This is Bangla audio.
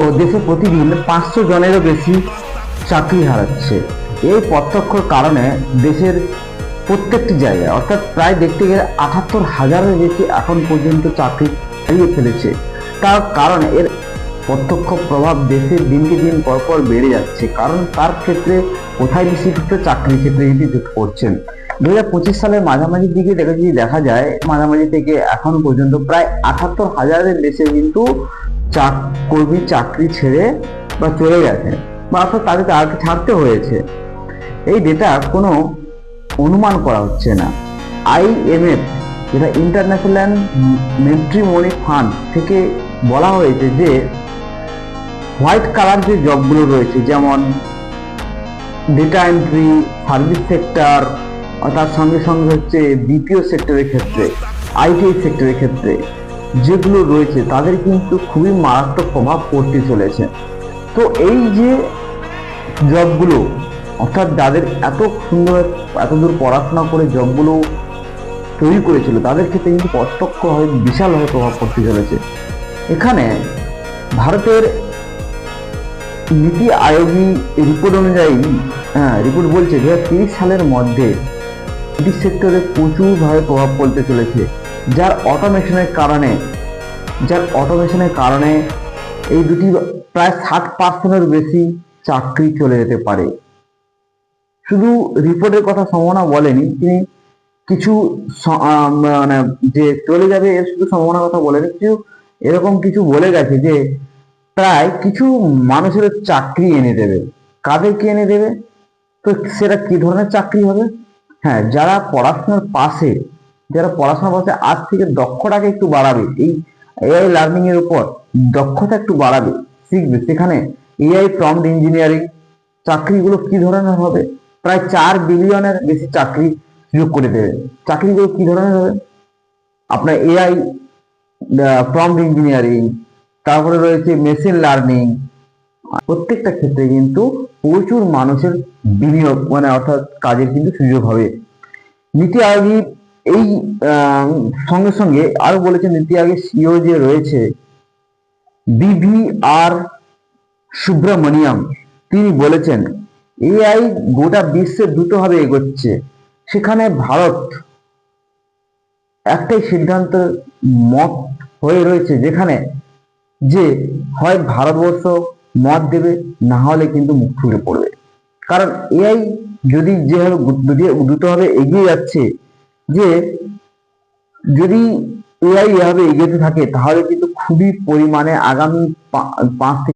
ও দেশে প্রতিদিন 500 জনেরও বেশি চাকরি হারাচ্ছে। এই প্রত্যক্ষর কারণে দেশের প্রত্যেকটি জায়গায় অর্থাৎ প্রায় দেখতে গেলে 78,000-এর বেশি এখন পর্যন্ত চাকরি হারিয়ে ফেলেছে। তার কারণ এর প্রত্যক্ষ প্রভাব দেশের দিনকে দিন পরপর বেড়ে যাচ্ছে। কারণ তার ক্ষেত্রে কোথায় বেশি ক্ষেত্রে চাকরির ক্ষেত্রে যদি করছেন 2025 সালের মাঝামাঝির দিকে যদি দেখা যায়, মাঝামাঝি থেকে এখন পর্যন্ত প্রায় 78,000-এর বেশি কিন্তু কর্মী চাকরি ছেড়ে বা চলে গেছে, বা অর্থাৎ তাদের ছাড়তে হয়েছে। এই ডেটা কোনো অনুমান করা হচ্ছে না। IMF যেটা ইন্টারন্যাশনাল ম্যাট্রিমনি ফান্ড থেকে বলা হয়েছে যে হোয়াইট কালার যে জবগুলো রয়েছে, যেমন ডেটা এন্ট্রি, সার্ভিস সেক্টর, তার সঙ্গে সঙ্গে হচ্ছে BPO সেক্টরের ক্ষেত্রে, ITI সেক্টরের ক্ষেত্রে যেগুলো রয়েছে তাদের কিন্তু খুবই মারাত্মক প্রভাব পড়তে চলেছে। তো এই যে জবগুলো, অর্থাৎ যাদের এত সুন্দর এতদূর পড়াশোনা করে জবগুলো তৈরি করেছিল তাদের ক্ষেত্রে কিন্তু প্রত্যক্ষভাবে বিশালভাবে প্রভাব পড়তে চলেছে। এখানে ভারতের নীতি আয়োগী রিপোর্ট অনুযায়ী রিপোর্ট বলছে 2030 সালের মধ্যে আইটি সেক্টরে প্রচুরভাবে প্রভাব পড়তে চলেছে, যার অটোমেশনের কারণে এই দুটি প্রায় 60%-এর বেশি চাকরি চলে যেতে পারে। শুধু রিপোর্টের কথা সম্ভাবনা বলেনি তিনি, কিছু মানে যে চলে যাবে এর শুধু সম্ভাবনার কথা বলেনি, কিছু এরকম কিছু বলে গেছে যে প্রায় কিছু মানুষের চাকরি এনে দেবে। কাদেরকে এনে দেবে? তো সেটা কি ধরনের চাকরি হবে? হ্যাঁ, যারা পড়াশোনার পাশে আজ থেকে দক্ষতাকে একটু বাড়াবে, এই AI লার্নিং এর উপর দক্ষতা একটু বাড়াবে, শিখবে, সেখানে AI প্রম্পট ইঞ্জিনিয়ারিং চাকরিগুলো কি ধরনের হবে? প্রায় 4 বিলিয়নের বেশি চাকরি সুযোগ করে দেবে। চাকরিগুলো কি ধরনের হবে? আপনার AI প্রম্পট ইঞ্জিনিয়ারিং, তারপরে রয়েছে মেশিন লার্নিং, প্রত্যেকটা ক্ষেত্রে কিন্তু প্রচুর মানুষের বিনিয়োগ মানে অর্থাৎ কাজের কিন্তু সুযোগ হবে। নীতি আয়োগী এই সঙ্গে সঙ্গে আরো বলেছে, নীতি আয়োগের CEO যে রয়েছে BVR সুব্রমণিয়াম, তিনি বলেছেন AI গোটা বিশ্বে দ্রুতভাবে এগোচ্ছে, সেখানে ভারত একটাই সিদ্ধান্ত মত হয়ে রয়েছে, যেখানে যে হয় ভারতবর্ষ মত দেবে, না হলে কিন্তু মুখ থুবড়ে পড়বে। কারণ AI যদি যেভাবে দ্রুতভাবে এগিয়ে যাচ্ছে, যে যদি AI এভাবে এগিয়ে থাকে তাহলে কিন্তু খুবই পরিমাণে আগামী 5 থেকে